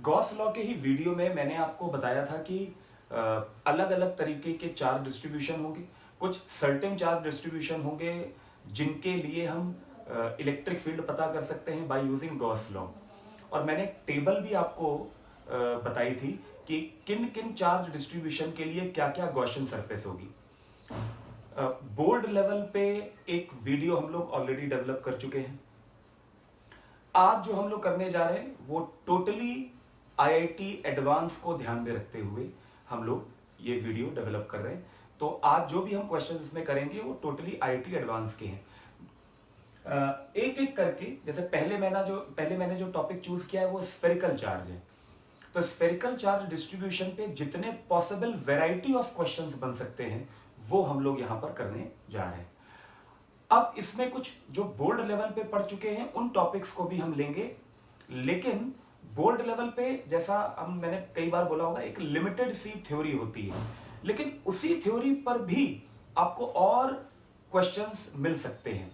Gauss law के ही video में मैंने आपको बताया था कि अलग अलग तरीके के चार्ज डिस्ट्रीब्यूशन होंगे। कुछ सर्टेन चार्ज डिस्ट्रीब्यूशन होंगे जिनके लिए हम इलेक्ट्रिक फील्ड पता कर सकते हैं बाय यूजिंग गॉस लॉ। और मैंने टेबल भी आपको बताई थी कि किन किन चार्ज डिस्ट्रीब्यूशन के लिए क्या क्या गॉसियन सरफेस होगी। बोर्ड लेवल पे एक वीडियो हम लोग ऑलरेडी डेवलप कर चुके हैं। आज जो हम लोग करने जा रहे हैं वो टोटली आईआईटी एडवांस को ध्यान में रखते हुए हम लोग ये वीडियो डेवलप कर रहे हैं। तो आज जो भी हम क्वेश्चन इसमें करेंगे वो टोटली आईआईटी एडवांस के हैं। एक एक करके, जैसे पहले मैंने जो टॉपिक चूज किया है वो स्फेरिकल चार्ज है। तो स्फेरिकल चार्ज डिस्ट्रीब्यूशन पे जितने पॉसिबल वैरायटी ऑफ क्वेश्चंस बन सकते हैं वो हम लोग यहां पर करने जा रहे हैं। अब इसमें कुछ जो बोर्ड लेवल पे पढ़ चुके हैं उन टॉपिक्स को भी हम लेंगे, लेकिन बोर्ड लेवल पे जैसा मैंने कई बार बोला होगा एक लिमिटेड सी थ्योरी होती है, लेकिन उसी थ्योरी पर भी आपको और क्वेश्चंस मिल सकते हैं।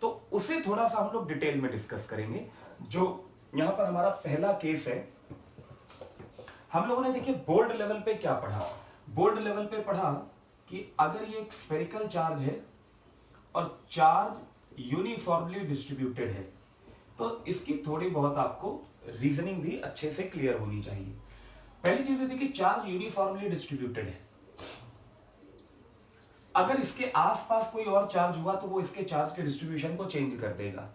तो उसे थोड़ा सा हम लोग डिटेल में डिस्कस करेंगे। जो यहां पर हमारा पहला केस है, हम लोगों ने देखिए बोर्ड लेवल पे क्या पढ़ा। बोर्ड लेवल पे पढ़ा कि अगर ये एक स्फेरिकल चार्ज है और चार्ज यूनिफॉर्मली डिस्ट्रीब्यूटेड है तो इसकी थोड़ी बहुत आपको रीजनिंग भी अच्छे से क्लियर होनी चाहिए। पहली चीज है देखिए चार्ज यूनिफॉर्मली डिस्ट्रीब्यूटेड है। अगर इसके आसपास कोई और चार्ज हुआ तो वो इसके चार्ज के डिस्ट्रीब्यूशन को चेंज कर देगा।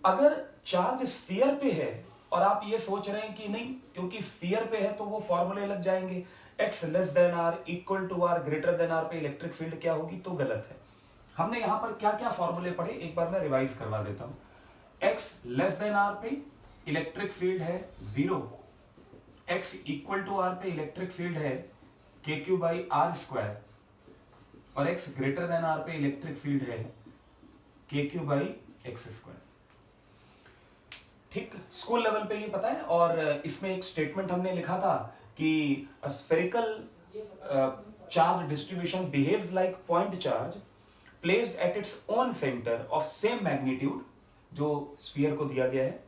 अगर चार्ज स्फीयर पे है और आप ये सोच रहे हैं कि नहीं क्योंकि स्फीयर पे है तो वो फॉर्मूले लग जाएंगे, x less than r equal to r greater than r पे इलेक्ट्रिक फील्ड क्या होगी, तो गलत है। हमने यहां पर क्या क्या फॉर्मूले पढ़े एक बार मैं रिवाइज करवा देता हूं। x लेस देन r पे इलेक्ट्रिक फील्ड है 0, x इक्वल टू r पे इलेक्ट्रिक फील्ड है kq बाई r स्क्वायर, और x ग्रेटर देन r पे इलेक्ट्रिक फील्ड है kq बाई x स्क्वायर। ठीक, स्कूल लेवल पे ये पता है। और इसमें एक स्टेटमेंट हमने लिखा था कि spherical charge distribution behaves like point charge placed at its own centre of same magnitude, जो स्फीयर को दिया गया है,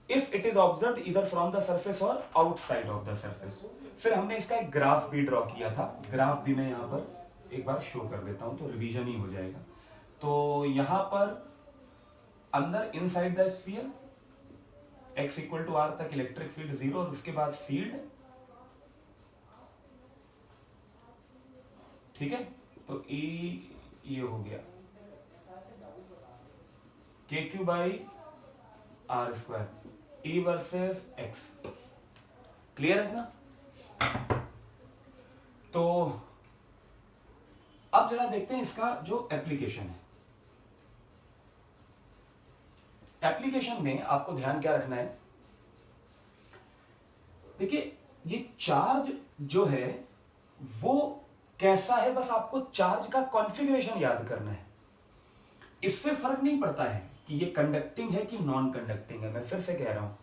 if it is observed either from the surface और आउटसाइड ऑफ द सरफेस। फिर हमने इसका एक ग्राफ भी ड्रॉ किया था। ग्राफ भी मैं यहां पर एक बार शो कर देता हूं तो रिवीजन ही हो जाएगा। तो यहां पर अंदर inside the sphere x equal to r तक इलेक्ट्रिक फील्ड 0 और उसके बाद फील्ड, ठीक है। तो ये हो गया kq by r square, e versus x। Clear है ना? तो अब जरा देखते हैं इसका जो एप्लीकेशन है। एप्लीकेशन में आपको ध्यान क्या रखना है, देखिए ये चार्ज जो है वो कैसा है, बस आपको चार्ज का कॉन्फ़िगरेशन याद करना है। इससे फर्क नहीं पड़ता है कि ये कंडक्टिंग है कि नॉन कंडक्टिंग है। मैं फिर से कह रहा हूं,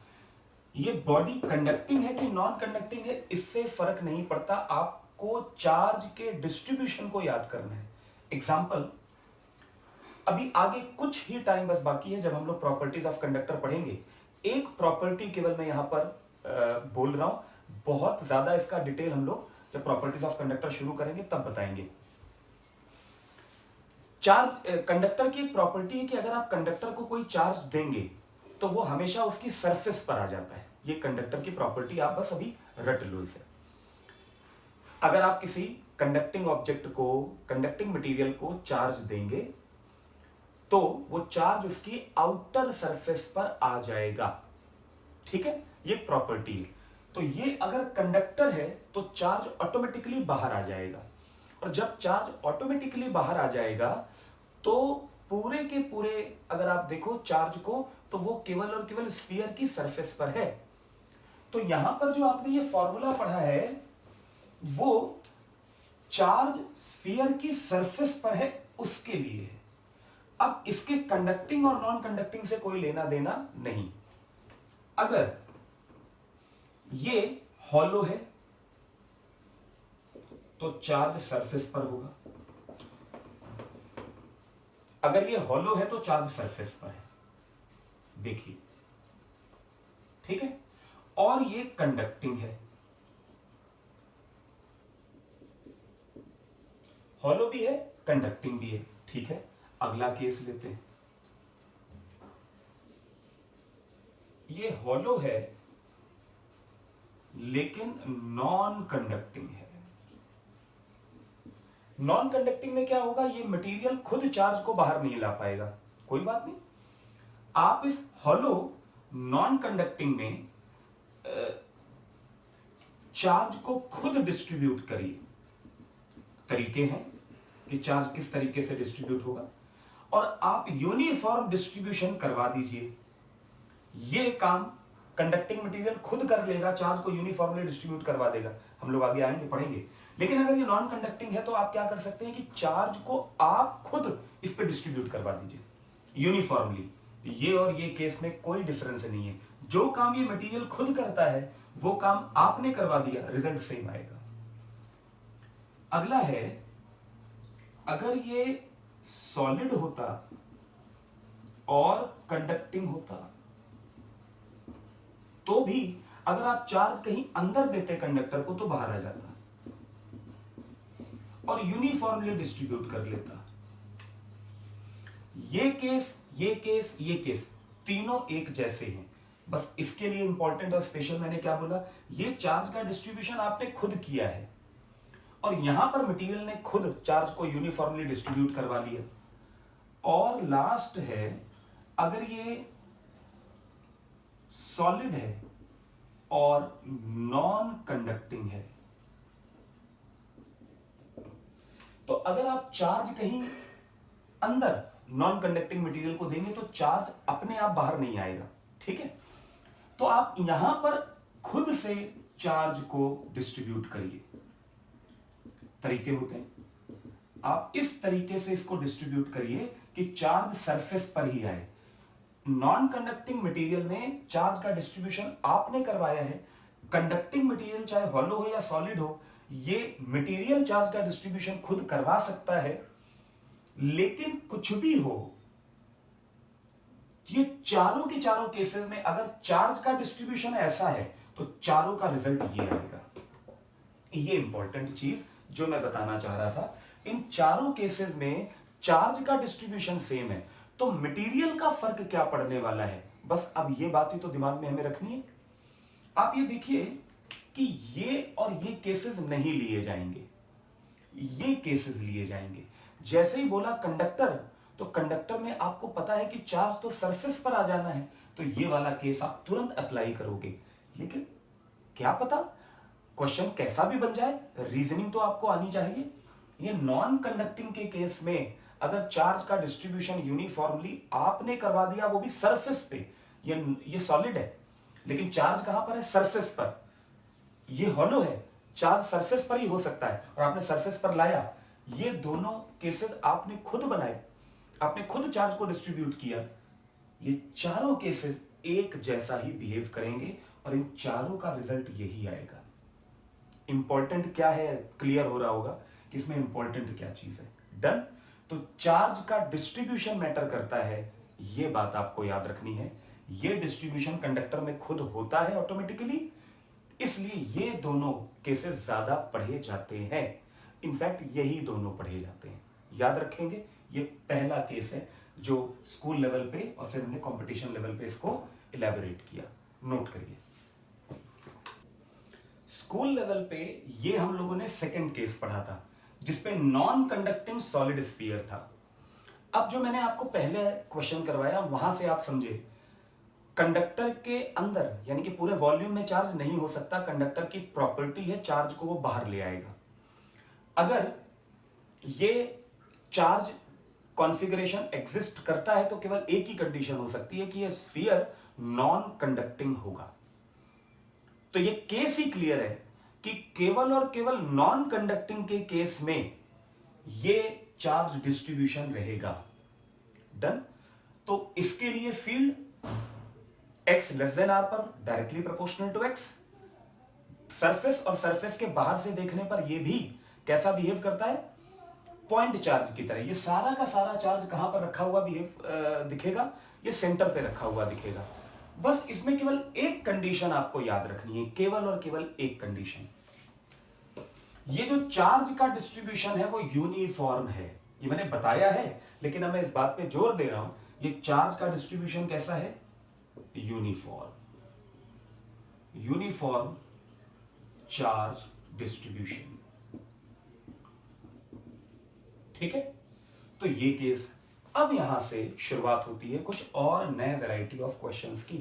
ये बॉडी कंडक्टिंग है कि नॉन कंडक्टिंग है, इससे फर्क नहीं पड़ता। आपको चार्ज के डिस्ट्रीब्यूशन को याद करना है। एग्जाम्पल, अभी आगे कुछ ही टाइम बस बाकी है जब हम लोग प्रॉपर्टीज ऑफ कंडक्टर पढ़ेंगे। एक प्रॉपर्टी केवल मैं यहां पर बोल रहा हूं, बहुत ज्यादा इसका डिटेल हम लोग जब प्रॉपर्टीज ऑफ कंडक्टर शुरू करेंगे तब बताएंगे। चार्ज कंडक्टर की एक प्रॉपर्टी है कि अगर आप कंडक्टर को कोई चार्ज देंगे तो वो हमेशा उसकी सरफेस पर आ जाता है। ये कंडक्टर की प्रॉपर्टी आप बस अभी रट लो इसे। अगर आप किसी कंडक्टिंग ऑब्जेक्ट को, कंडक्टिंग मटेरियल को चार्ज देंगे तो वो चार्ज उसकी आउटर सरफेस पर आ जाएगा, ठीक है। ये प्रॉपर्टी है। तो ये अगर कंडक्टर है तो चार्ज ऑटोमेटिकली बाहर आ जाएगा, और जब चार्ज ऑटोमेटिकली बाहर आ जाएगा तो पूरे के पूरे अगर आप देखो चार्ज को तो वो केवल और केवल स्फीयर की सरफेस पर है। तो यहां पर जो आपने ये फॉर्मूला पढ़ा है वो चार्ज स्फीयर की सरफेस पर है उसके लिए है। अब इसके कंडक्टिंग और नॉन कंडक्टिंग से कोई लेना देना नहीं। अगर ये हॉलो है तो चार्ज सरफेस पर होगा, अगर ये हॉलो है तो चार्ज सरफेस पर है। देखिए ठीक है, और ये कंडक्टिंग है, हॉलो भी है, कंडक्टिंग भी है। ठीक है, अगला केस लेते हैं। ये हॉलो है लेकिन नॉन कंडक्टिंग है। नॉन कंडक्टिंग में क्या होगा, ये मटेरियल खुद चार्ज को बाहर नहीं ला पाएगा। कोई बात नहीं, आप इस हॉलो नॉन कंडक्टिंग में चार्ज को खुद डिस्ट्रीब्यूट करिए। तरीके हैं कि चार्ज किस तरीके से डिस्ट्रीब्यूट होगा, और आप यूनिफॉर्म डिस्ट्रीब्यूशन करवा दीजिए। ये काम कंडक्टिंग मटेरियल खुद कर लेगा, चार्ज को यूनिफॉर्मली डिस्ट्रीब्यूट करवा देगा। हम लोग आगे आएंगे, पढ़ेंगे। लेकिन अगर ये नॉन कंडक्टिंग है तो आप क्या कर सकते हैं कि चार्ज को आप खुद इस पे डिस्ट्रीब्यूट करवा दीजिए यूनिफॉर्मली। ये और ये केस में कोई डिफरेंस नहीं है। जो काम ये मटेरियल खुद करता है वो काम आपने करवा दिया, रिजल्ट सेम आएगा। अगला है, अगर ये सॉलिड होता और कंडक्टिंग होता तो भी अगर आप चार्ज कहीं अंदर देते कंडक्टर को तो बाहर आ जाता और यूनिफॉर्मली डिस्ट्रीब्यूट कर लेता। ये केस, ये केस, ये केस तीनों एक जैसे हैं। बस इसके लिए इंपॉर्टेंट और स्पेशल मैंने क्या बोला, ये चार्ज का डिस्ट्रीब्यूशन आपने खुद किया है और यहां पर मटेरियल ने खुद चार्ज को यूनिफॉर्मली डिस्ट्रीब्यूट करवा लिया। और लास्ट है, अगर ये सॉलिड है और नॉन कंडक्टिंग है, तो अगर आप चार्ज कहीं अंदर नॉन कंडक्टिंग मटेरियल को देंगे तो चार्ज अपने आप बाहर नहीं आएगा। ठीक है, तो आप यहां पर खुद से चार्ज को डिस्ट्रीब्यूट करिए। तरीके होते हैं, आप इस तरीके से इसको डिस्ट्रीब्यूट करिए कि चार्ज सरफेस पर ही आए। नॉन कंडक्टिंग मटेरियल में चार्ज का डिस्ट्रीब्यूशन आपने करवाया है। कंडक्टिंग मटेरियल चाहे हॉलो हो या सॉलिड हो, ये मटेरियल चार्ज का डिस्ट्रीब्यूशन खुद करवा सकता है। लेकिन कुछ भी हो, ये चारों के चारों केसेस में अगर चार्ज का डिस्ट्रीब्यूशन ऐसा है तो चारों का रिजल्ट ये आएगा। ये इंपॉर्टेंट चीज जो मैं बताना चाह रहा था, इन चारों केसेस में चार्ज का डिस्ट्रीब्यूशन सेम है, तो मटेरियल का फर्क क्या पड़ने वाला है, बस अब ये बात ही तो दिमाग में हमें रखनी है। आप ये देखिए कि ये और ये केसेस नहीं लिए जाएंगे, ये केसेस लिए जाएंगे। जैसे ही बोला कंडक्टर, तो कंडक्टर में आपको पता है कि चार्ज तो सरफेस पर आ जाना है, तो ये वाला केस आप तुरंत अप्लाई करोगे। लेकिन क्या पता क्वेश्चन कैसा भी बन जाए, रीजनिंग तो आपको आनी चाहिए। ये नॉन कंडक्टिंग के केस में अगर चार्ज का डिस्ट्रीब्यूशन यूनिफॉर्मली आपने करवा दिया, वो भी सरफेस पे, ये सॉलिड है लेकिन चार्ज कहां पर है, सरफेस पर। ये हॉलो है, चार्ज सरफेस पर ही हो सकता है और आपने सरफेस पर लाया। ये दोनों केसेस आपने खुद बनाए, आपने खुद चार्ज को डिस्ट्रीब्यूट किया। ये चारों केसेस एक जैसा ही बिहेव करेंगे और इन चारों का रिजल्ट यही आएगा। इंपॉर्टेंट क्या है, क्लियर हो रहा होगा कि इसमें इंपॉर्टेंट क्या चीज है। डन। तो चार्ज का डिस्ट्रीब्यूशन मैटर करता है, यह बात आपको याद रखनी है। यह डिस्ट्रीब्यूशन कंडक्टर में खुद होता है ऑटोमेटिकली, इसलिए ये दोनों केसेस ज्यादा पढ़े जाते हैं। इनफैक्ट यही दोनों पढ़े जाते हैं, याद रखेंगे। ये पहला केस है जो स्कूल लेवल पे और फिर हमने कंपटीशन लेवल पे इसको इलेबोरेट किया, नोट करिए। स्कूल लेवल पे ये हम लोगों ने सेकंड केस पढ़ा था जिसपे नॉन कंडक्टिंग सॉलिड स्फीयर था। अब जो मैंने आपको पहले क्वेश्चन करवाया वहां से आप समझे, कंडक्टर के अंदर यानी कि पूरे वॉल्यूम में चार्ज नहीं हो सकता। कंडक्टर की प्रॉपर्टी है चार्ज को वो बाहर ले आएगा। अगर ये चार्ज कॉन्फ़िगरेशन एग्जिस्ट करता है तो केवल एक ही कंडीशन हो सकती है कि ये स्फीयर नॉन कंडक्टिंग होगा। तो ये केस ही क्लियर है कि केवल और केवल नॉन कंडक्टिंग के केस में ये चार्ज डिस्ट्रीब्यूशन रहेगा। डन। तो इसके लिए field x less than r पर directly proportional to x। Surface और सरफेस के बाहर से देखने पर यह भी कैसा बिहेव करता है, पॉइंट चार्ज की तरह। ये सारा का सारा चार्ज कहां पर रखा हुआ बिहेव दिखेगा, ये सेंटर पे रखा हुआ दिखेगा। बस इसमें केवल एक कंडीशन आपको याद रखनी है, केवल और केवल एक कंडीशन, ये जो चार्ज का डिस्ट्रीब्यूशन है वो यूनिफॉर्म है। ये मैंने बताया है, लेकिन अब मैं इस बात पे जोर दे रहा हूं, ये चार्ज का डिस्ट्रीब्यूशन कैसा है, यूनिफॉर्म, यूनिफॉर्म चार्ज डिस्ट्रीब्यूशन। ठीक है, तो ये केस। अब यहां से शुरुआत होती है कुछ और नए वैरायटी ऑफ क्वेश्चंस की।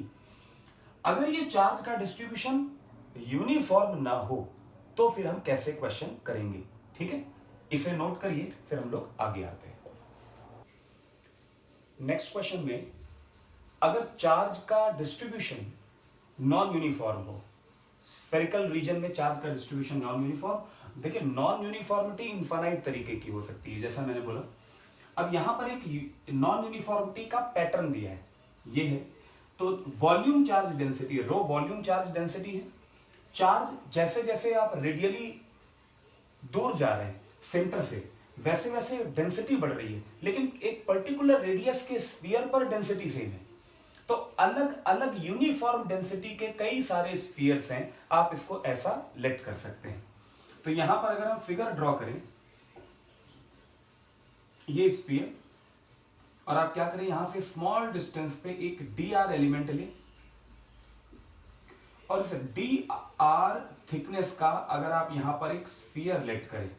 अगर ये चार्ज का डिस्ट्रीब्यूशन यूनिफॉर्म ना हो तो फिर हम कैसे क्वेश्चन करेंगे। ठीक है, इसे नोट करिए, फिर हम लोग आगे आते हैं। नेक्स्ट क्वेश्चन में अगर चार्ज का डिस्ट्रीब्यूशन नॉन यूनिफॉर्म हो, स्फेरिकल रीजन में चार्ज का डिस्ट्रीब्यूशन नॉन यूनिफॉर्म, देखिए नॉन यूनिफॉर्मिटी इनफाइनाइट तरीके की हो सकती है, जैसा मैंने बोला। अब यहां पर एक नॉन यूनिफॉर्मिटी का पैटर्न दिया है, ये है, तो volume charge density, rho volume charge density है। चार्ज जैसे जैसे आप रेडियली दूर जा रहे हैं सेंटर से, वैसे वैसे डेंसिटी बढ़ रही है, लेकिन एक पर्टिकुलर रेडियस के स्फीयर पर डेंसिटी सेम है। तो अलग अलग यूनिफॉर्म डेंसिटी के कई सारे स्फीयर्स हैं, आप इसको ऐसा लेट कर सकते हैं। तो यहां पर अगर हम फिगर ड्रॉ करें, ये स्फीयर, और आप क्या करें, यहां से स्मॉल डिस्टेंस पे एक डी आर एलिमेंट लें, और इस डी आर थिकनेस का अगर आप यहां पर एक स्फीयर लेट करें,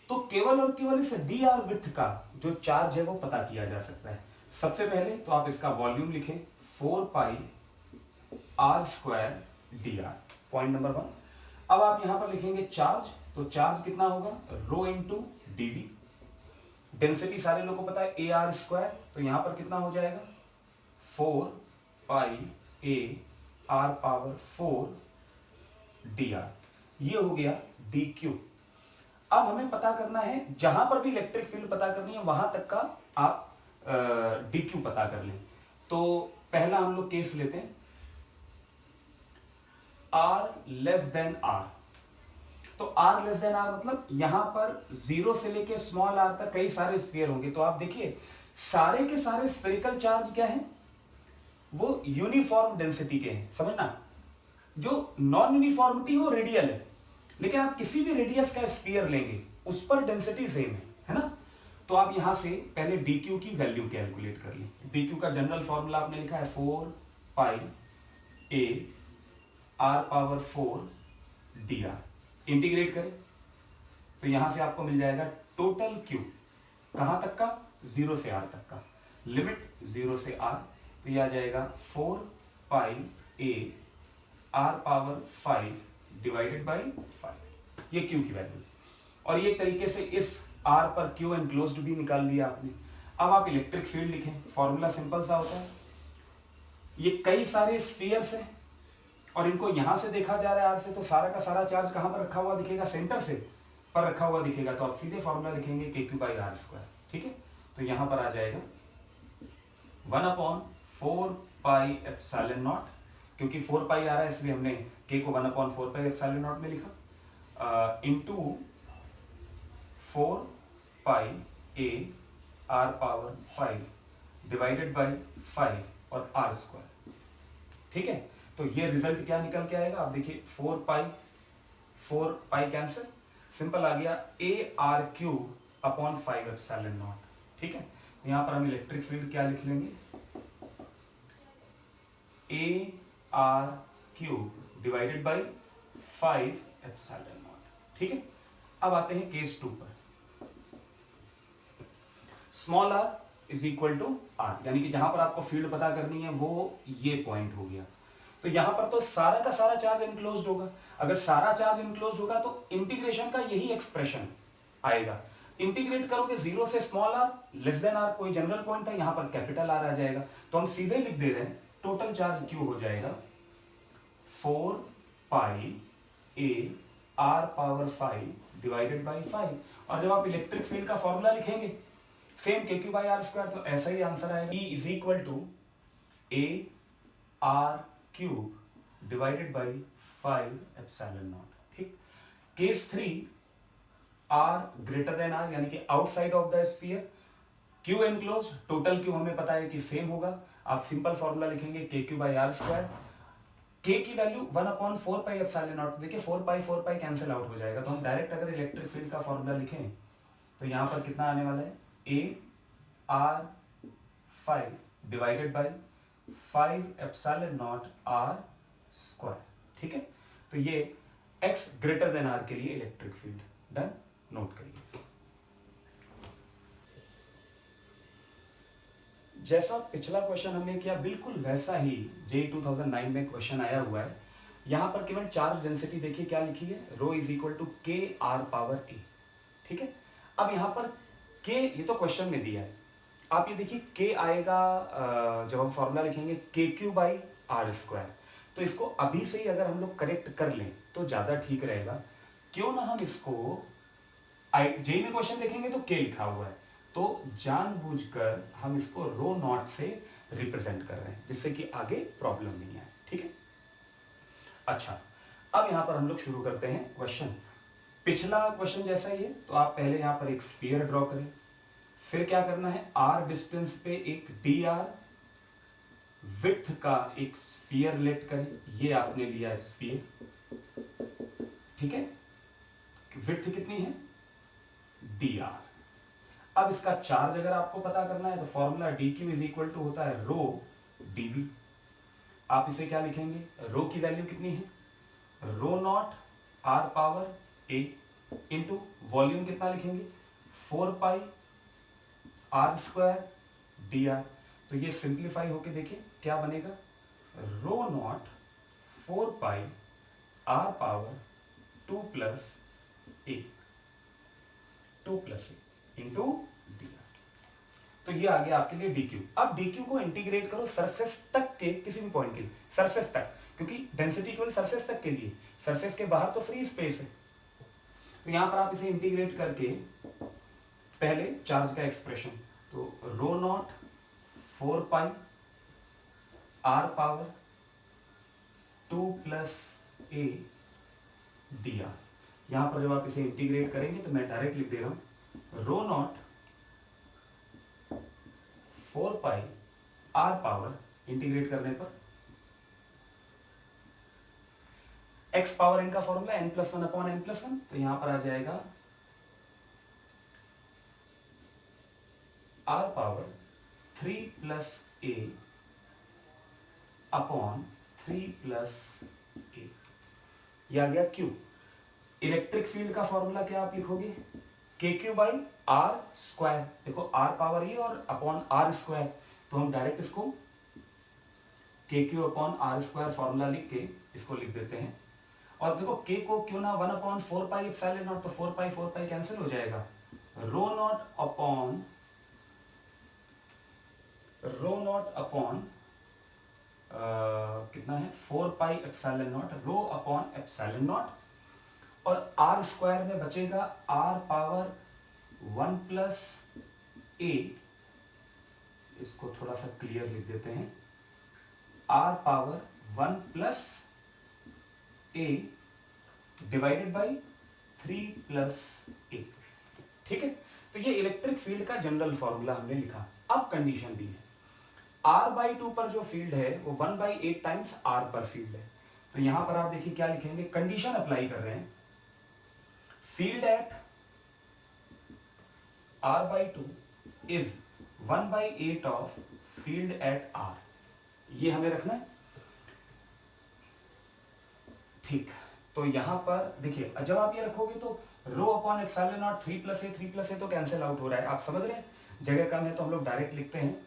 तो केवल और केवल इस डी आर विड्थ का जो चार्ज है वो पता किया जा सकता है। सबसे पहले तो आप इसका वॉल्यूम लिखें, 4 pi R square D R, point number 1। अब आप यहां पर लिखेंगे चार्ज, तो चार्ज कितना होगा, रो इंटू डीवी। डेंसिटी सारे लोगों को पता है ए आर स्क्वायर, तो यहां पर कितना हो जाएगा, 4 pi A R power 4 D R, ये हो गया डी क्यू। अब हमें पता करना है, जहां पर भी इलेक्ट्रिक फील्ड पता करनी है वहां तक का आप डी क्यू पता कर लें। तो पहला हम लोग केस लेते हैं, आर लेस देन आर। तो आर लेस देन आर मतलब यहां पर जीरो से लेके स्मॉल आर तक कई सारे स्फीयर होंगे। तो आप देखिए सारे के सारे स्फेरिकल चार्ज क्या है, वो यूनिफॉर्म डेंसिटी के हैं, समझना। जो नॉन यूनिफॉर्मिटी हो रेडियल है, लेकिन आप किसी भी रेडियस का स्फीयर लेंगे उस पर डेंसिटी सेम है ना। तो आप यहां से पहले डी क्यू की वैल्यू कैलकुलेट कर लें। डी क्यू का जनरल फॉर्मूला आपने लिखा है 4 pi A R power 4 D R. Integrate करें तो यहां से आपको मिल जाएगा टोटल क्यू, कहां तक का, 0 से आर तक का, लिमिट 0 से आर, तो यह आ जाएगा 4 pi A R power 5 divided by 5, ये क्यू की वैल्यू। और ये तरीके से इस आर पर क्यू एनक्लोज्ड भी निकाल लिया आपने। अब आप इलेक्ट्रिक फील्ड लिखें, फॉर्मूला सिंपल सा होता है, ये कई सारे स्फीयर्स हैं और इनको यहां से देखा जा रहा है आर से, तो सारा का सारा चार्ज कहां पर रखा हुआ दिखेगा, सेंटर से पर रखा हुआ दिखेगा। तो आप सीधे फॉर्मूला लिखेंगे के क्यू बाई आर स्क्वायर। ठीक है, तो यहां पर आ जाएगा 1/4 पाई एप्सिलॉन नॉट, क्योंकि 4 पाई आ रहा है इसलिए हमने के को 1/4 पाई एप्सिलॉन नॉट में लिखा, into 4 pi A R power 5 divided by 5 और आर स्क्वायर। ठीक है, तो ये रिजल्ट क्या निकल के आएगा, आप देखिए 4 पाई कैंसिल, सिंपल आ गया A R cube upon 5 epsilon naught. ठीक है, तो यहां पर हम इलेक्ट्रिक फील्ड क्या लिख लेंगे, a are cube divided by 5 epsilon naught. ठीक है, अब आते हैं केस 2 पर। Small r is equal to are, यानी कि जहां पर आपको फील्ड पता करनी है वो ये पॉइंट हो गया। तो यहां पर तो सारा का सारा चार्ज इनक्लोज्ड होगा। अगर सारा चार्ज इनक्लोज्ड होगा तो इंटीग्रेशन का यही एक्सप्रेशन आएगा। इंटीग्रेट करोगे 0 से small r less than r, कोई जनरल पॉइंट था, यहां पर कैपिटल आर आ जाएगा। तो हम सीधे लिख दे रहे हैं टोटल चार्ज क्यू हो जाएगा 4 pi A R power 5 divided by 5। और जब आप इलेक्ट्रिक फील्ड का फॉर्मूला लिखेंगे सेम के क्यू बाई आर स्क्वायर, तो ऐसा ही आंसर आएगा, E is equal to A are cube divided by 5 epsilon naught. ठीक, case 3 R greater than R, यानी कि outside of the sphere, Q enclose, total Q हमें पता है कि सेम होगा, आप सिंपल फॉर्मूला लिखेंगे के क्यू बाई आर स्क्वायर। के की वैल्यू 1/4πε0, देखिए 4 पाई कैंसिल आउट हो जाएगा, तो हम डायरेक्ट अगर इलेक्ट्रिक फील्ड का फॉर्मूला लिखें तो यहां पर कितना आने वाला है, AR5 divided by 5ε0 are square. ठीक है, तो ये x ग्रेटर देन आर के लिए इलेक्ट्रिक फील्ड। डन, नोट करिए। जैसा पिछला क्वेश्चन हमने किया बिल्कुल वैसा ही JEE 2009 में क्वेश्चन आया हुआ है। यहां पर केवल चार्ज डेंसिटी देखिए क्या लिखी है, रो इज इक्वल टू के आर पावर ए। ठीक है, अब यहां पर के, ये तो क्वेश्चन में दिया है, आप ये देखिए के आएगा जब हम फॉर्मूला लिखेंगे के क्यू बाई आर स्क्वायर, तो इसको अभी से ही अगर हम लोग करेक्ट कर लें तो ज्यादा ठीक रहेगा। क्यों ना हम इसको जेई में क्वेश्चन देखेंगे तो के लिखा हुआ है, तो जानबूझकर हम इसको रो नॉट से रिप्रेजेंट कर रहे हैं जिससे कि आगे प्रॉब्लम नहीं आए। ठीक है, अच्छा अब यहां पर हम लोग शुरू करते हैं क्वेश्चन। पिछला क्वेश्चन जैसा ही है, तो आप पहले यहां पर एक स्फीयर ड्रॉ करें, फिर क्या करना है, आर डिस्टेंस पे एक डी आर विड्थ का एक स्फीयर लेट करें, ये आपने लिया स्फीयर। ठीक है, विड्थ कितनी है, डी आर। अब इसका चार्ज अगर आपको पता करना है तो formula d q is equal to होता है रो डीवी। आप इसे क्या लिखेंगे, रो की वैल्यू कितनी है, rho naught R power A into volume कितना लिखेंगे, 4 pi R square D R. तो ये सिंप्लीफाई होके देखिए क्या बनेगा, rho naught 4 pi are power 2 plus A into D R. तो ये आ गया आपके लिए डी क्यू। अब डी क्यू को इंटीग्रेट करो सरफेस तक के किसी भी पॉइंट के लिए, सरफेस तक, क्योंकि डेंसिटी केवल सरफेस तक के लिए, सरफेस के बाहर तो फ्री स्पेस है। तो यहां पर आप इसे इंटीग्रेट करके पहले चार्ज का एक्सप्रेशन, तो rho naught 4 pi are power 2 plus a d r. यहां पर जब आप इसे इंटीग्रेट करेंगे तो मैं डायरेक्ट लिख दे रहा हूं, rho naught 4 pi are power, integrate करने पर x पावर n का फॉर्मूला n+1 अपॉन n+1, तो यहां पर आ जाएगा r power 3 plus a upon 3 plus a, यह आ गया q। इलेक्ट्रिक फील्ड का फॉर्मूला क्या आप लिखोगे, k Q by are square. देखो आर पावर ये और अपॉन आर स्क्वायर, तो हम डायरेक्ट इसको k q upon r square formula लिख के इसको लिख देते हैं। और देखो के को क्यों ना 1/4 पाई एप्सिलॉन नॉट, तो 4 पाई कैंसिल हो जाएगा, रो नॉट अपॉन कितना है, 4 pi epsilon naught, rho upon epsilon not, और आर स्क्वायर में बचेगा आर पावर 1 प्लस ए, इसको थोड़ा सा क्लियर लिख देते हैं, r power 1 plus a divided by 3 plus a. ठीक है, तो ये इलेक्ट्रिक फील्ड का जनरल फॉर्मूला हमने लिखा। अब कंडीशन दी है, r/2 पर जो फील्ड है वो 1/8 टाइम्स r पर फील्ड है। तो यहां पर आप देखिए क्या लिखेंगे, कंडीशन अप्लाई कर रहे हैं, field at r/2 is 1/8 of field at r, ये हमें रखना है। ठीक, तो यहां पर देखिए जब आप ये रखोगे तो rho upon epsilon naught 3 plus a तो कैंसिल आउट हो रहा है, आप समझ रहे हैं, जगह कम है तो हम लोग डायरेक्ट लिखते हैं।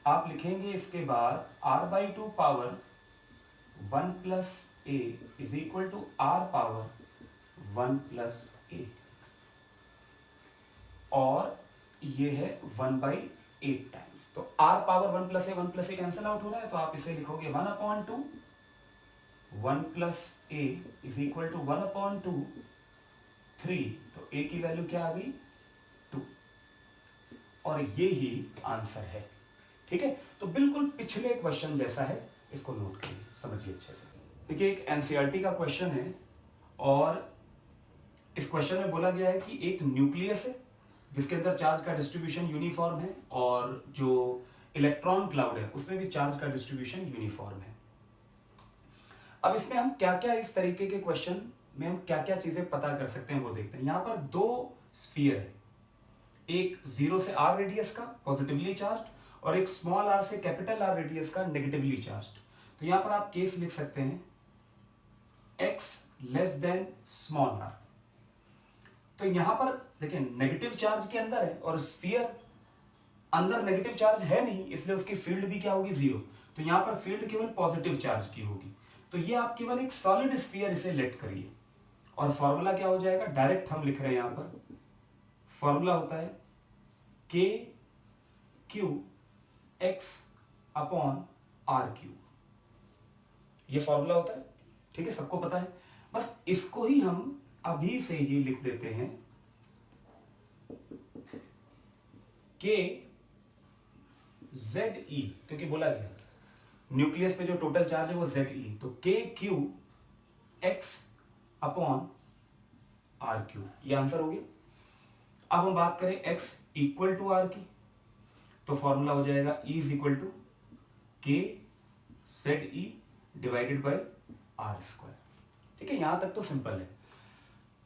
आप लिखेंगे इसके बाद r/2 power 1 plus a is equal to r power 1 plus a, और ये है 1/8 टाइम्स, तो r power 1 plus a cancel out हो रहा है, तो आप इसे लिखोगे 1/2 1 plus a is equal to 1/2 3, तो a की वैल्यू क्या आ गई 2, और ये ही आंसर है। ठीक है, तो बिल्कुल पिछले क्वेश्चन जैसा है, इसको नोट करिए, समझिए अच्छे से। देखिए एक एनसीईआरटी का क्वेश्चन है और इस क्वेश्चन में बोला गया है कि एक न्यूक्लियस है जिसके अंदर चार्ज का डिस्ट्रीब्यूशन यूनिफॉर्म है, और जो इलेक्ट्रॉन क्लाउड है उसमें भी चार्ज का डिस्ट्रीब्यूशन यूनिफॉर्म है। अब इसमें हम क्या क्या, इस तरीके के क्वेश्चन में हम क्या क्या चीजें पता कर सकते हैं वो देखते हैं। यहां पर दो स्फीयर है, एक 0 से r रेडियस का पॉजिटिवली चार्ज्ड, और एक स्मॉल r से कैपिटल R रेडियस का नेगेटिवली चार्ज्ड। तो यहां पर आप केस लिख सकते हैं x less then small r। तो यहां पर देखिए नेगेटिव चार्ज के अंदर है और स्फीयर अंदर नेगेटिव चार्ज है नहीं, इसलिए उसकी फील्ड भी क्या होगी, 0। तो यहां पर फील्ड केवल पॉजिटिव चार्ज की होगी। तो ये आप केवल एक सॉलिड स्फीयर इसे लेट करिए, और फॉर्मूला क्या हो जाएगा, डायरेक्ट हम लिख रहे हैं यहां पर, फॉर्मूला होता है k q x upon are Q. ये फॉर्मूला होता है, ठीक है, सबको पता है। बस इसको ही हम अभी से ही लिख देते हैं k z e, क्योंकि बोला गया न्यूक्लियस पे जो टोटल चार्ज है वो z e, तो k q x upon are Q, ये आंसर हो गया। अब हम बात करें x इक्वल टू आर की, तो फॉर्मूला हो जाएगा E is equal to K Z E divided by are square. ठीक है, यहां तक तो सिंपल है।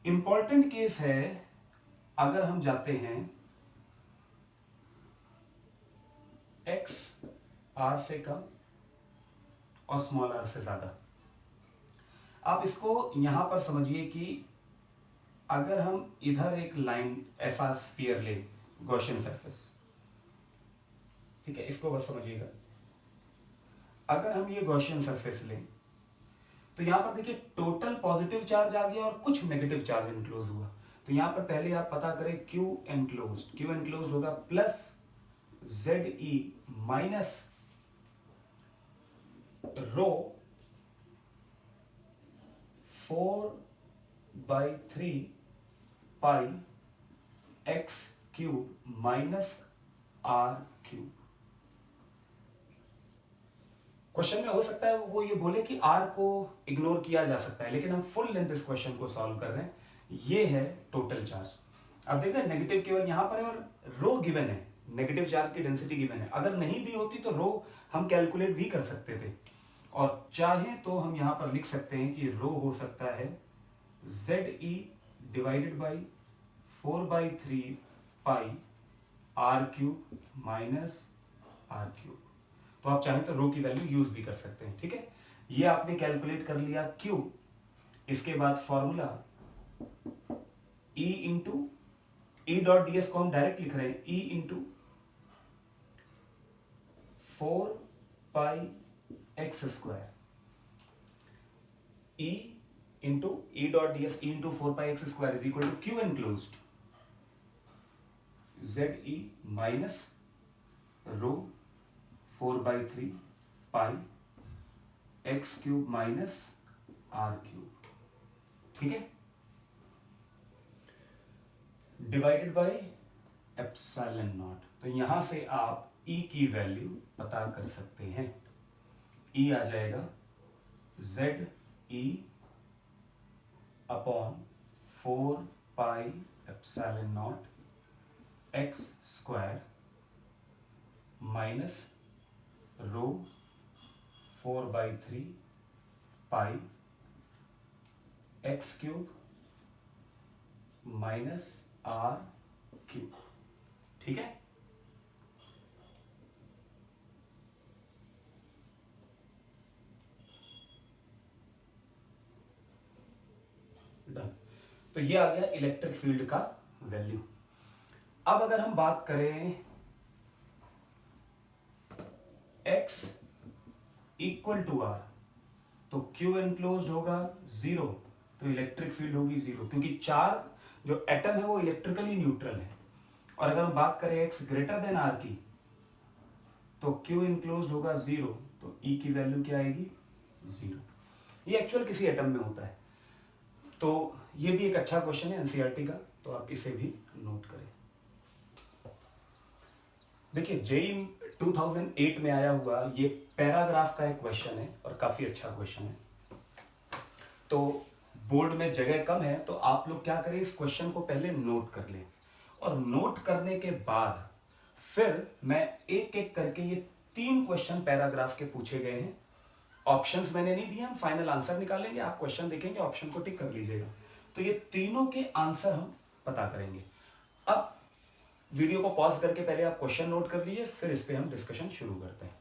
इंपॉर्टेंट केस है अगर हम जाते हैं x r से कम और स्मॉल r से ज्यादा। आप इसको यहां पर समझिए कि अगर हम इधर एक लाइन ऐसा स्फीयर ले, गॉसियन सरफेस, ठीक है, इसको बस समझिएगा। अगर हम ये गॉसियन सरफेस लें तो यहां पर देखिए टोटल पॉजिटिव चार्ज आ गया और कुछ नेगेटिव चार्ज इनक्लोज हुआ। तो यहां पर पहले आप पता करें Q एनक्लोज्ड होगा प्लस ZE माइनस रो 4/3 पाई x cube minus R cube. Question में हो सकता है वो ये बोले कि R को इग्नोर किया जा सकता है, लेकिन हम फुल लेंथ इस क्वेश्चन को सॉल्व कर रहे हैं। ये है टोटल चार्ज। अब देख रहे हैं नेगेटिव केवल यहां पर है और रो गिवन है, नेगेटिव चार्ज की डेंसिटी गिवन है। अगर नहीं दी होती तो रो हम कैलकुलेट भी कर सकते थे, और चाहे तो हम यहां पर लिख सकते हैं कि रो हो सकता है ZE divided by 4/3 pi R cube minus R cube. तो आप चाहें तो रो की वैल्यू यूज भी कर सकते हैं। ठीक है, ये आपने कैलकुलेट कर लिया Q। इसके बाद formula E into E dot ds को हम डायरेक्ट लिख रहे हैं E into 4 pi x square, E into E dot ds E into 4 pi x square is equal to Q enclosed ZE minus rho 4/3 pi x cube minus R cube. ठीक है, divided by epsilon not. तो यहां से आप E की value पता कर सकते हैं। E आ जाएगा ZE upon 4 pi epsilon not x square minus rho 4/3 pi x cube minus R cube. ठीक है, डन। तो ये आ गया इलेक्ट्रिक फील्ड का वैल्यू। अब अगर हम बात करें x इक्वल टू आर, तो Q एनक्लोज्ड होगा 0, तो इलेक्ट्रिक फील्ड होगी 0, क्योंकि चार जो एटम है वो इलेक्ट्रिकली न्यूट्रल है। और अगर हम बात करें x ग्रेटर देन r की, तो Q एनक्लोज्ड होगा 0, तो E की वैल्यू क्या आएगी, 0। ये एक्चुअल किसी एटम में होता है। तो ये भी एक अच्छा क्वेश्चन है एनसीईआरटी का, तो आप इसे भी नोट करें। देखिए जेईई 2008 में आया हुआ ये पैराग्राफ का एक क्वेश्चन है और काफी अच्छा क्वेश्चन है। तो बोर्ड में जगह कम है, तो आप लोग क्या करें, इस क्वेश्चन को पहले नोट कर लें और नोट करने के बाद फिर मैं एक एक करके ये 3 क्वेश्चन पैराग्राफ के पूछे गए हैं। ऑप्शंस मैंने नहीं दिए, हम फाइनल आंसर निकालेंगे, आप क्वेश्चन देखेंगे, ऑप्शन को टिक कर लीजिएगा। तो ये तीनों के आंसर हम पता करेंगे। अब वीडियो को पॉज करके पहले आप क्वेश्चन नोट कर लीजिए, फिर इस पे हम डिस्कशन शुरू करते हैं।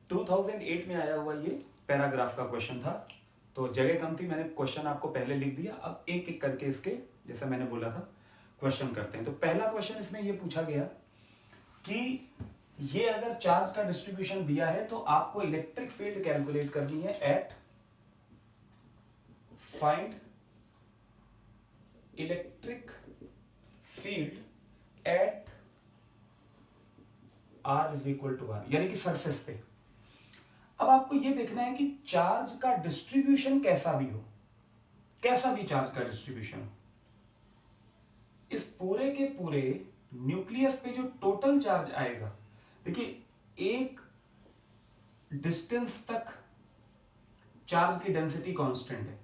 2008 में आया हुआ ये पैराग्राफ का क्वेश्चन था, तो जगह कम थी, मैंने क्वेश्चन आपको पहले लिख दिया। अब एक एक करके इसके, जैसा मैंने बोला था, क्वेश्चन करते हैं। तो पहला क्वेश्चन इसमें ये पूछा गया कि ये अगर चार्ज का डिस्ट्रीब्यूशन दिया है तो आपको इलेक्ट्रिक फील्ड कैलकुलेट करनी है at find electric field at R is equal to are, यानी कि सरफेस पे। अब आपको यह देखना है कि चार्ज का डिस्ट्रीब्यूशन कैसा भी हो, कैसा भी चार्ज का डिस्ट्रीब्यूशन हो, इस पूरे के पूरे न्यूक्लियस पे जो टोटल चार्ज आएगा, देखिए एक डिस्टेंस तक चार्ज की डेंसिटी कांस्टेंट है,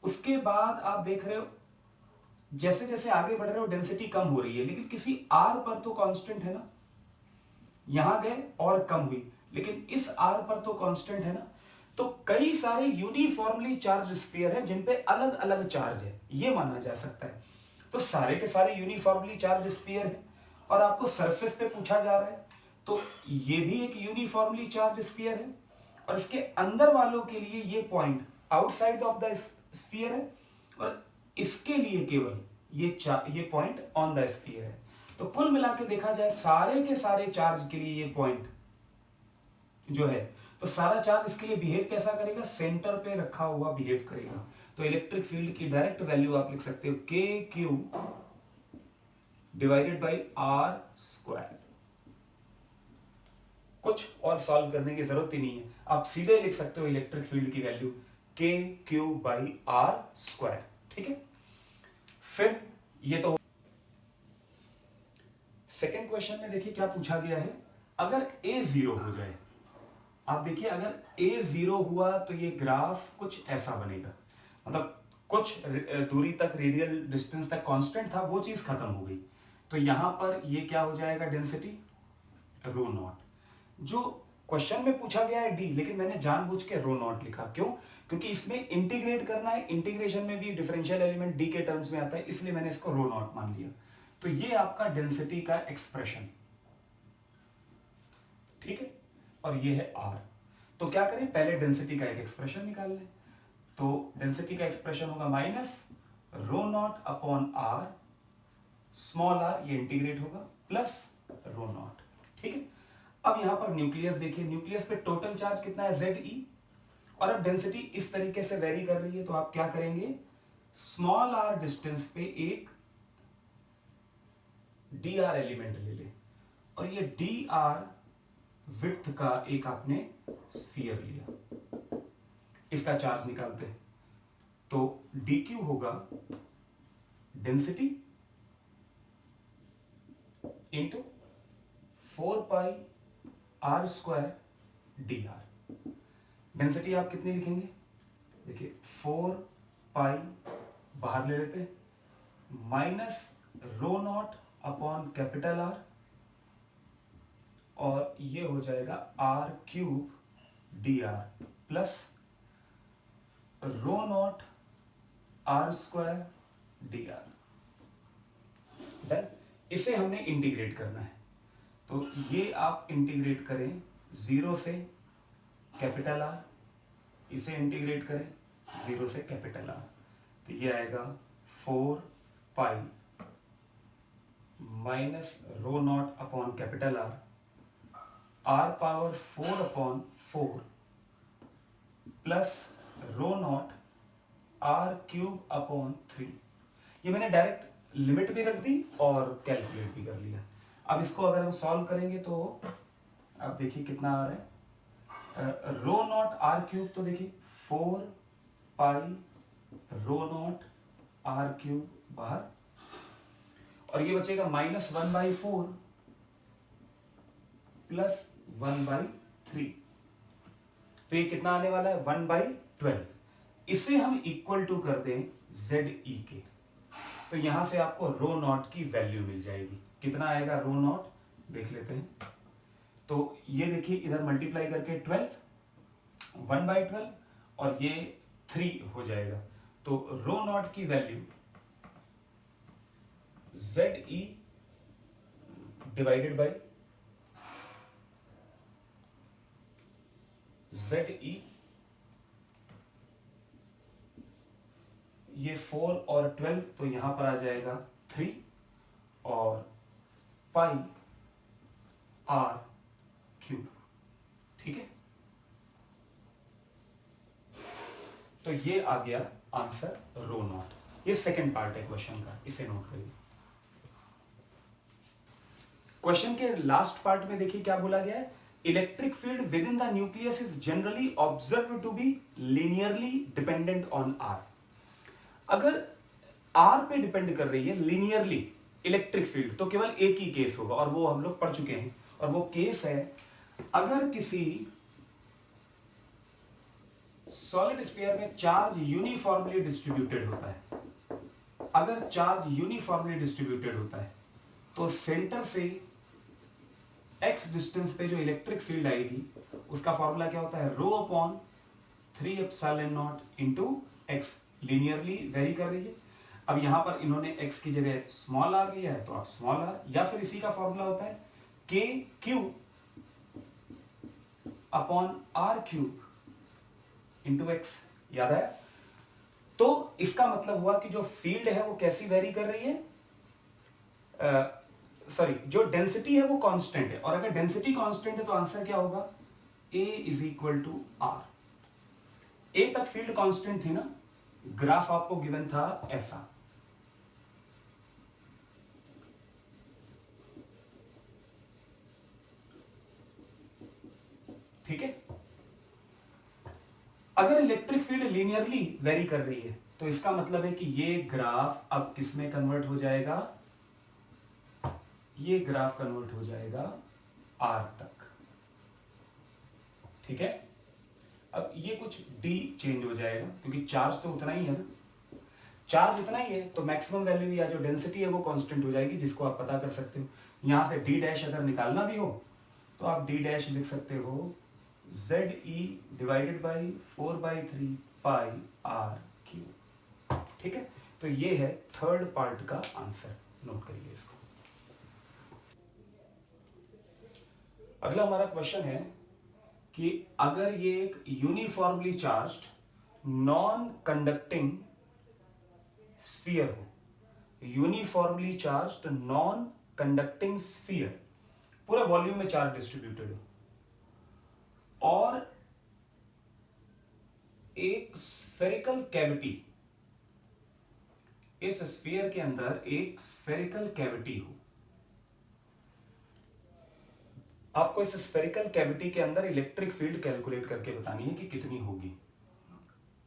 उसके बाद आप देख रहे हो जैसे जैसे आगे बढ़ रहे हो डेंसिटी कम हो रही है, लेकिन किसी आर पर तो कांस्टेंट है ना, यहां गए और कम हुई, लेकिन इस आर पर तो कांस्टेंट है ना। तो कई सारे यूनिफॉर्मली चार्ज स्फीयर हैं जिन पे अलग अलग चार्ज है, ये माना जा सकता है। तो सारे के सारे यूनिफॉर्मली चार्ज स्फीयर है और आपको सरफेस पे पूछा जा रहा है, तो ये भी एक यूनिफॉर्मली चार्ज स्फीयर है और इसके अंदर वालों के लिए ये point outside of the sphere है और इसके लिए केवल ये पॉइंट ऑन द स्फीयर है। तो कुल मिला के देखा जाए सारे के सारे चार्ज के लिए ये पॉइंट जो है, तो सारा चार्ज इसके लिए बिहेव कैसा करेगा, सेंटर पे रखा हुआ बिहेव करेगा। तो इलेक्ट्रिक फील्ड की डायरेक्ट वैल्यू आप लिख सकते हो K Q divided by are square. कुछ और सॉल्व करने की जरूरत ही नहीं है, आप सीधे लिख सकते हो इलेक्ट्रिक फील्ड की वैल्यू के क्यू बाई आर स्क्वायर। ठीक है, फिर ये तो सेकेंड क्वेश्चन में देखिए क्या पूछा गया है, अगर a 0 हो जाए, आप देखिए अगर a 0 हुआ तो ये ग्राफ कुछ ऐसा बनेगा, मतलब कुछ दूरी तक रेडियल डिस्टेंस तक कांस्टेंट था, वो चीज खत्म हो गई। तो यहां पर ये क्या हो जाएगा, डेंसिटी रो नॉट। जो क्वेश्चन में पूछा गया है d, लेकिन मैंने जानबूझ के रो नॉट लिखा, क्यों, क्योंकि इसमें इंटीग्रेट करना है, इंटीग्रेशन में भी डिफरेंशियल एलिमेंट d के टर्म्स में आता है, इसलिए मैंने इसको रो नॉट मान लिया। तो ये आपका डेंसिटी का एक्सप्रेशन, ठीक है, और ये है r। तो क्या करें, पहले डेंसिटी का एक एक्सप्रेशन निकाल लें। तो डेंसिटी का एक्सप्रेशन होगा minus rho not upon r, small r ये इंटीग्रेट होगा, प्लस रो नॉट। ठीक है, अब यहां पर न्यूक्लियस देखिए, न्यूक्लियस पे टोटल चार्ज कितना है, Ze, और अब डेंसिटी इस तरीके से वेरी कर रही है, तो आप क्या करेंगे, स्मॉल r डिस्टेंस पे एक dr एलिमेंट ले ले, और ये dr विड्थ का एक आपने स्फीयर लिया, इसका चार्ज निकालते हैं। तो dq होगा डेंसिटी इंटू 4 पाई r स्क्वायर dr। डेंसिटी आप कितनी लिखेंगे, देखिए 4 पाई बाहर ले लेते हैं, minus rho not upon capital R, और ये हो जाएगा r cube dr plus row not r square dr। Done, इसे हमने इंटीग्रेट करना है, तो ये आप इंटीग्रेट करें 0 से कैपिटल R, इसे इंटीग्रेट करें 0 से कैपिटल R, तो ये आएगा 4 pi minus rho not upon capital R, r power 4 upon 4 plus row not r cube upon 3। ये मैंने डायरेक्ट लिमिट भी रख दी और कैलकुलेट भी कर लिया। अब इसको अगर हम सॉल्व करेंगे तो आप देखिए कितना आ रहा है, रो नॉट r क्यूब, तो देखिए 4 पाई रो नॉट r क्यूब बाहर, और ये बचेगा -1/4 प्लस 1/3, तो ये कितना आने वाला है, 1/12। इसे हम इक्वल टू कर दें जेड ई के। तो यहां से आपको रो नॉट की वैल्यू मिल जाएगी। कितना आएगा रो नॉट, देख लेते हैं। तो ये देखिए इधर मल्टीप्लाई करके 12, 1/12 और ये 3 हो जाएगा। तो रो नॉट की value z E divided by z e, ये 4 और 12 तो यहां पर आ जाएगा 3 और पाई आर क्यूब। ठीक है, तो ये आ गया आंसर रो नॉट। ये सेकंड पार्ट है क्वेश्चन का, इसे नोट करिए। क्वेश्चन के लास्ट पार्ट में देखिए क्या बोला गया है, electric field within the nucleus is generally observe to be linearly dependent on R. अगर आर पे डिपेंड कर रही है लीनियरली इलेक्ट्रिक फील्ड, तो केवल एक ही केस होगा और वो हम लोग पढ़ चुके हैं, और वो केस है अगर किसी सॉलिड स्फीयर में चार्ज यूनिफॉर्मली डिस्ट्रीब्यूटेड होता है। अगर चार्ज यूनिफॉर्मली डिस्ट्रीब्यूटेड होता है तो सेंटर से x डिस्टेंस पे जो इलेक्ट्रिक फील्ड आएगी उसका फॉर्मूला क्या होता है, rho upon 3 epsilon naught into x। Linearly very कर रही है। अब यहां पर इन्होंने x की जगह स्मॉल आर लिया है तो आप स्मॉल आर, या फिर इसी का फॉर्मूला होता है k Q upon R cube into x. याद है? तो इसका मतलब हुआ कि जो फील्ड है वो कैसी वेरी कर रही है, सॉरी जो डेंसिटी है वो कांस्टेंट है, और अगर डेंसिटी कांस्टेंट है तो आंसर क्या होगा, A is equal to r. A तक फील्ड कांस्टेंट थी ना, ग्राफ आपको गिवन था ऐसा। ठीक है, अगर इलेक्ट्रिक फील्ड लीनियरली वेरी कर रही है तो इसका मतलब है कि ये ग्राफ अब किस में कन्वर्ट हो जाएगा, ये ग्राफ कन्वर्ट हो जाएगा आर तक। ठीक है, अब ये कुछ डी चेंज हो जाएगा क्योंकि चार्ज तो उतना ही है ना, चार्ज उतना ही है तो मैक्सिमम वैल्यू या जो डेंसिटी है वो कांस्टेंट हो जाएगी, जिसको आप पता कर सकते हो। यहां से डी डैश अगर निकालना भी हो तो आप डी डैश लिख सकते हो Z E divided by 4/3 pi R Q. ठीक है, तो ये है थर्ड पार्ट का आंसर, नोट करिए इसको। अगला हमारा क्वेश्चन है कि अगर ये एक uniformly charged non conducting sphere हो, uniformly charged non conducting sphere, पूरे वॉल्यूम में चार्ज डिस्ट्रीब्यूटेड हो, और एक स्फेरिकल कैविटी, इस स्फीयर के अंदर एक स्फेरिकल कैविटी हो। आपको इस स्फेरिकल कैविटी के अंदर इलेक्ट्रिक फील्ड कैलकुलेट करके बतानी है कि कितनी होगी।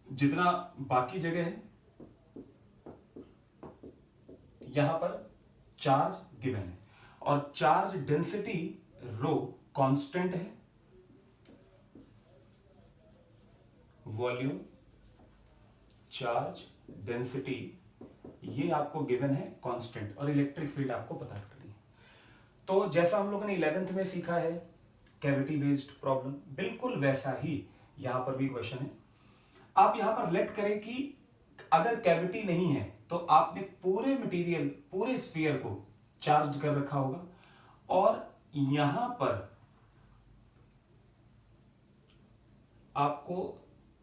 जितना बाकी जगह है यहां पर चार्ज गिवन है, और चार्ज डेंसिटी रो कांस्टेंट है, वॉल्यूम चार्ज डेंसिटी ये आपको गिवन है कांस्टेंट, और इलेक्ट्रिक फील्ड आपको पता करनी है। तो जैसा हम लोगों ने 11th में सीखा है कैविटी बेस्ड प्रॉब्लम, बिल्कुल वैसा ही यहां पर भी क्वेश्चन है। आप यहां पर लेट करें कि अगर कैविटी नहीं है तो आपने पूरे मटेरियल, पूरे स्फीयर को चार्ज कर रखा होगा, और यहां पर आपको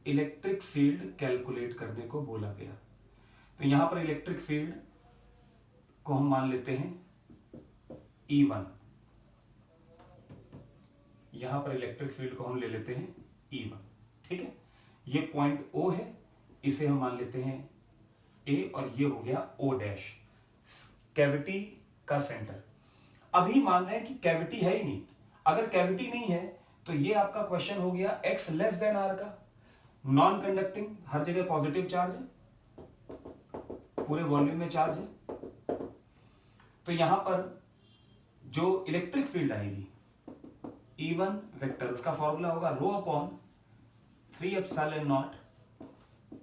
इलेक्ट्रिक फील्ड कैलकुलेट करने को बोला गया। तो यहां पर इलेक्ट्रिक फील्ड को हम मान लेते हैं E1, यहां पर इलेक्ट्रिक फील्ड को हम ले लेते हैं E1। ठीक है, ये पॉइंट O है, इसे हम मान लेते हैं A, और ये हो गया O डैश, कैविटी का सेंटर। अभी मान रहे हैं कि कैविटी है ही नहीं। अगर कैविटी नहीं है तो ये आपका क्वेश्चन हो गया x लेस देन r का, नॉन कंडक्टिंग, हर जगह पॉजिटिव चार्ज है, पूरे वॉल्यूम में चार्ज है। तो यहां पर जो इलेक्ट्रिक फील्ड आएगी E1 वेक्टर, उसका फॉर्मूला होगा rho upon 3 epsilon not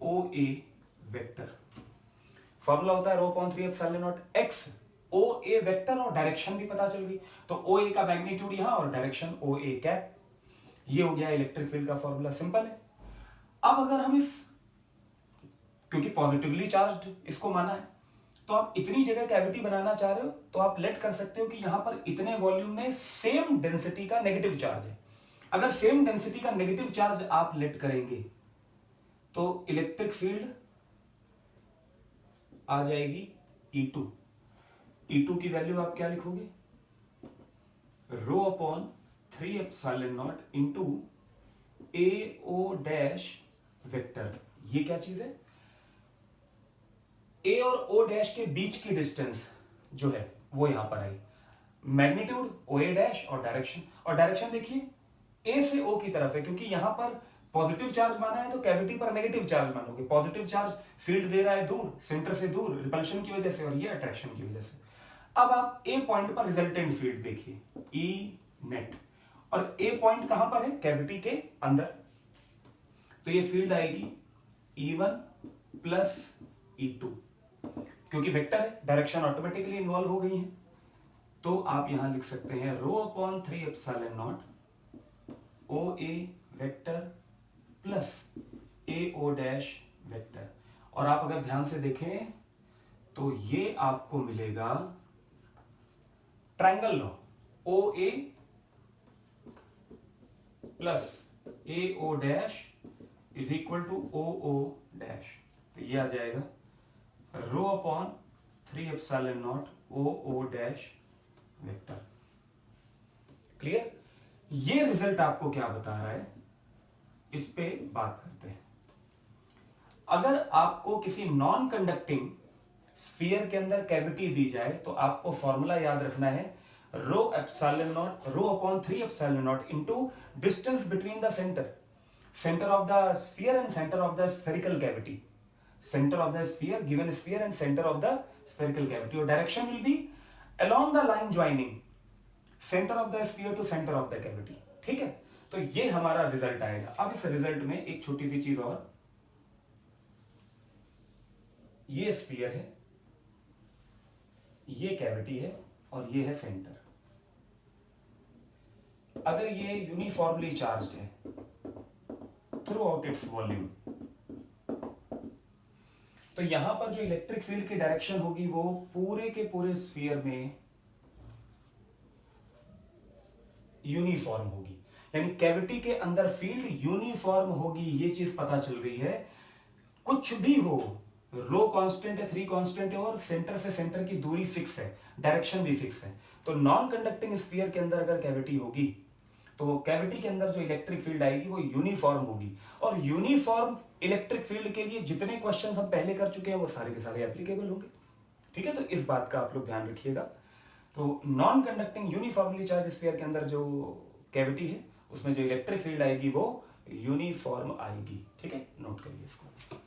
OA vector. Formula होता है rho upon 3 epsilon not x O A vector, और डायरेक्शन भी पता चल गई, तो ओ ए का मैग्नीट्यूड यहां और डायरेक्शन ओ ए कैप। ये हो गया इलेक्ट्रिक फील्ड का फॉर्मूला, सिंपल है। अब अगर हम इस, क्योंकि पॉजिटिवली चार्ज इसको माना है, तो आप इतनी जगह कैविटी बनाना चाह रहे हो तो आप लेट कर सकते हो कि यहां पर इतने वॉल्यूम में सेम डेंसिटी का नेगेटिव चार्ज है। अगर सेम डेंसिटी का नेगेटिव चार्ज आप लेट करेंगे तो इलेक्ट्रिक फील्ड आ जाएगी E2। E2 की वैल्यू आप क्या लिखोगे, rho upon 3 epsilon not into A O dash vector. ये क्या चीज है, ए और ओ डैश के बीच की डिस्टेंस जो है वो यहां पर आई, मैग्नीट्यूड ओ ए डैश और डायरेक्शन देखिए ए से ओ की तरफ है, क्योंकि यहां पर पॉजिटिव चार्ज माना है तो कैविटी पर नेगेटिव चार्ज मानोगे। पॉजिटिव चार्ज फील्ड दे रहा है दूर, सेंटर से दूर, रिपल्शन की वजह से, और ये अट्रैक्शन की वजह से। अब आप ए पॉइंट पर रिजल्टेंट फील्ड देखिए ई नेट, और ए पॉइंट कहां पर है, कैविटी के अंदर, तो ये फील्ड आएगी E1 प्लस E2, क्योंकि वेक्टर है, डायरेक्शन ऑटोमेटिकली इन्वॉल्व हो गई है। तो आप यहां लिख सकते हैं rho upon 3 epsilon not O A vector plus A O dash vector. और आप अगर ध्यान से देखें तो ये आपको मिलेगा triangle law, O A plus A O dash is equal to O O dash. तो ये आ जाएगा rho upon 3 epsilon not O O dash vector. Clear? ये रिजल्ट आपको क्या बता रहा है, इस पे बात करते हैं। अगर आपको किसी नॉन कंडक्टिंग स्फीयर के अंदर कैविटी दी जाए तो आपको फॉर्मूला याद रखना है rho epsilon naught, rho upon 3 epsilon naught into distance between the centre of the sphere and centre of the spherical cavity, center of the sphere, given sphere and center of the spherical cavity, or direction will be along the line joining center of the sphere to center of the cavity। ठीक है, तो ये हमारा result आएगा। अब इस result में एक छोटी सी चीज और, ये स्फीयर है, ये कैविटी है और ये है सेंटर। अगर ये यूनिफॉर्मली चार्ज्ड है थ्रू आउट इट्स वॉल्यूम, तो यहां पर जो इलेक्ट्रिक फील्ड की डायरेक्शन होगी वो पूरे के पूरे स्फीयर में यूनिफॉर्म होगी, यानी कैविटी के अंदर फील्ड यूनिफॉर्म होगी। ये चीज पता चल रही है, कुछ भी हो, रो कांस्टेंट है, 3 कांस्टेंट है, और सेंटर से सेंटर की दूरी फिक्स है, डायरेक्शन भी फिक्स है। तो नॉन कंडक्टिंग स्फीयर के अंदर अगर कैविटी होगी तो कैविटी के अंदर जो इलेक्ट्रिक फील्ड आएगी वो यूनिफॉर्म होगी। और यूनिफॉर्म इलेक्ट्रिक फील्ड के लिए जितने क्वेश्चन हम पहले कर चुके हैं वो सारे के सारे एप्लीकेबल होंगे। ठीक है, तो इस बात का आप लोग ध्यान रखिएगा। तो non conducting uniformly charge sphere के अंदर जो कैविटी है उसमें जो इलेक्ट्रिक फील्ड आएगी वो यूनिफॉर्म आएगी। ठीक है, नोट करिए इसको।